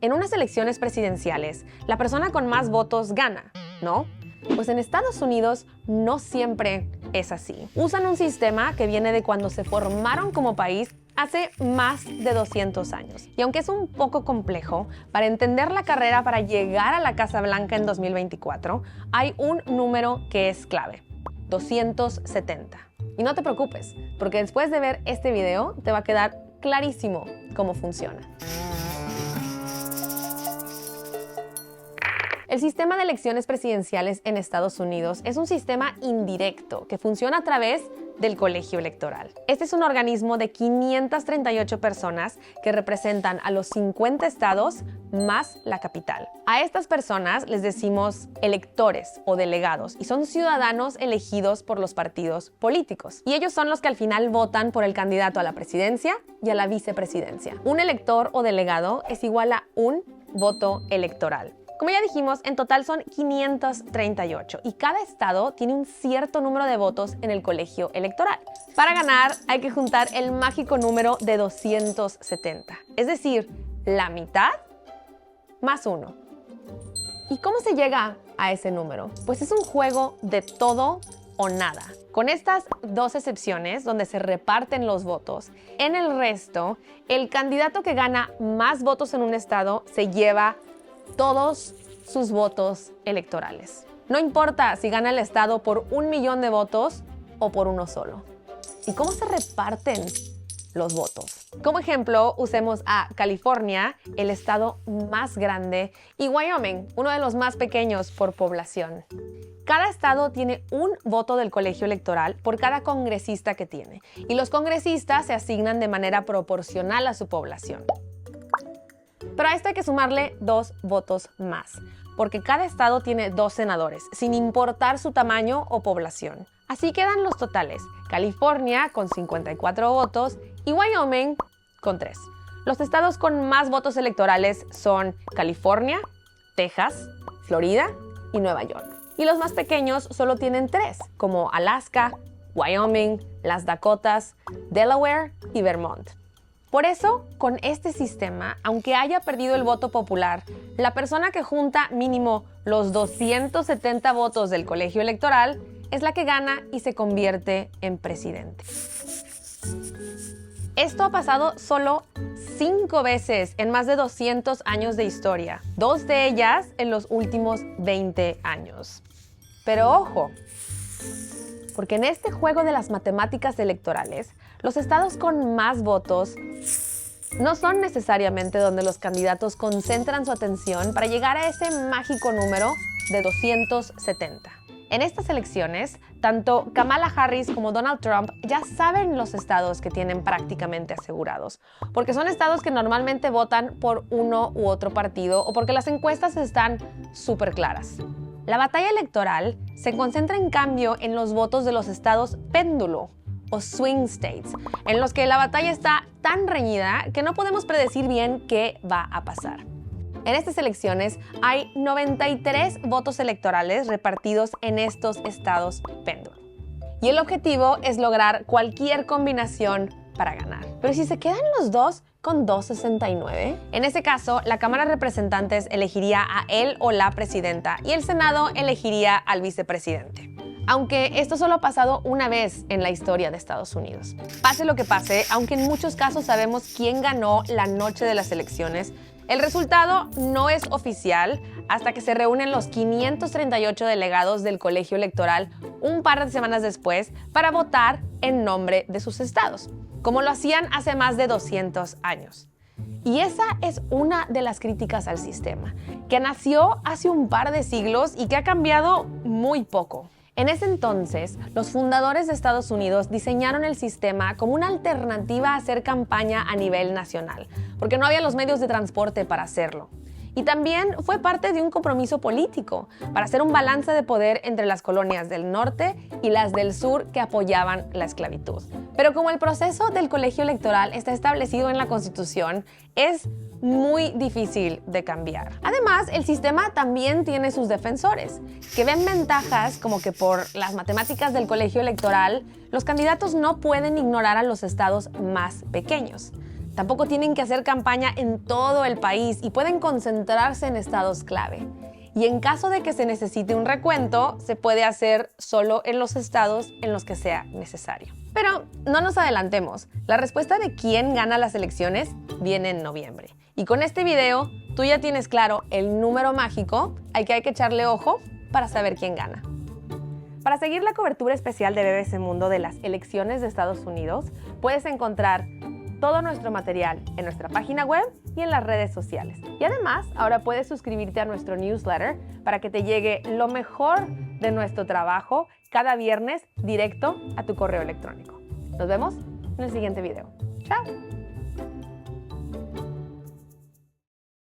En unas elecciones presidenciales, la persona con más votos gana, ¿no? Pues en Estados Unidos no siempre es así. Usan un sistema que viene de cuando se formaron como país hace más de 200 años. Y aunque es un poco complejo, para entender la carrera para llegar a la Casa Blanca en 2024, hay un número que es clave: 270. Y no te preocupes, porque después de ver este video te va a quedar clarísimo cómo funciona. El sistema de elecciones presidenciales en Estados Unidos es un sistema indirecto que funciona a través del colegio electoral. Este es un organismo de 538 personas que representan a los 50 estados más la capital. A estas personas les decimos electores o delegados y son ciudadanos elegidos por los partidos políticos. Y ellos son los que al final votan por el candidato a la presidencia y a la vicepresidencia. Un elector o delegado es igual a un voto electoral. Como ya dijimos, en total son 538 y cada estado tiene un cierto número de votos en el colegio electoral. Para ganar hay que juntar el mágico número de 270, es decir, la mitad más 1. ¿Y cómo se llega a ese número? Pues es un juego de todo o nada. Con estas dos excepciones donde se reparten los votos, en el resto, el candidato que gana más votos en un estado se lleva todos sus votos electorales. No importa si gana el estado por 1 millón de votos o por uno solo. ¿Y cómo se reparten los votos? Como ejemplo, usemos a California, el estado más grande, y Wyoming, uno de los más pequeños por población. Cada estado tiene un voto del colegio electoral por cada congresista que tiene, y los congresistas se asignan de manera proporcional a su población. Pero a esto hay que sumarle 2 votos más, porque cada estado tiene 2 senadores, sin importar su tamaño o población. Así quedan los totales: California con 54 votos y Wyoming con 3. Los estados con más votos electorales son California, Texas, Florida y Nueva York. Y los más pequeños solo tienen 3, como Alaska, Wyoming, las Dakotas, Delaware y Vermont. Por eso, con este sistema, aunque haya perdido el voto popular, la persona que junta mínimo los 270 votos del colegio electoral es la que gana y se convierte en presidente. Esto ha pasado solo 5 veces en más de 200 años de historia, 2 de ellas en los últimos 20 años. Pero ojo, porque en este juego de las matemáticas electorales, los estados con más votos no son necesariamente donde los candidatos concentran su atención para llegar a ese mágico número de 270. En estas elecciones, tanto Kamala Harris como Donald Trump ya saben los estados que tienen prácticamente asegurados, porque son estados que normalmente votan por uno u otro partido o porque las encuestas están súper claras. La batalla electoral se concentra en cambio en los votos de los estados péndulo o swing states, en los que la batalla está tan reñida que no podemos predecir bien qué va a pasar. En estas elecciones hay 93 votos electorales repartidos en estos estados péndulo. Y el objetivo es lograr cualquier combinación para ganar. Pero si se quedan los dos con 269, en ese caso, la Cámara de Representantes elegiría a él o la presidenta y el Senado elegiría al vicepresidente. Aunque esto solo ha pasado una vez en la historia de Estados Unidos. Pase lo que pase, aunque en muchos casos sabemos quién ganó la noche de las elecciones, el resultado no es oficial hasta que se reúnen los 538 delegados del colegio electoral un par de semanas después para votar en nombre de sus estados, como lo hacían hace más de 200 años. Y esa es una de las críticas al sistema, que nació hace un par de siglos y que ha cambiado muy poco. En ese entonces, los fundadores de Estados Unidos diseñaron el sistema como una alternativa a hacer campaña a nivel nacional, porque no había los medios de transporte para hacerlo. Y también fue parte de un compromiso político para hacer un balance de poder entre las colonias del norte y las del sur que apoyaban la esclavitud. Pero como el proceso del colegio electoral está establecido en la Constitución, es muy difícil de cambiar. Además, el sistema también tiene sus defensores, que ven ventajas como que por las matemáticas del colegio electoral, los candidatos no pueden ignorar a los estados más pequeños. Tampoco tienen que hacer campaña en todo el país y pueden concentrarse en estados clave. Y en caso de que se necesite un recuento, se puede hacer solo en los estados en los que sea necesario. Pero no nos adelantemos. La respuesta de quién gana las elecciones viene en noviembre. Y con este video, tú ya tienes claro el número mágico al que hay que echarle ojo para saber quién gana. Para seguir la cobertura especial de BBC Mundo de las elecciones de Estados Unidos, puedes encontrar todo nuestro material en nuestra página web y en las redes sociales. Y además, ahora puedes suscribirte a nuestro newsletter para que te llegue lo mejor de nuestro trabajo cada viernes directo a tu correo electrónico. Nos vemos en el siguiente video. ¡Chao!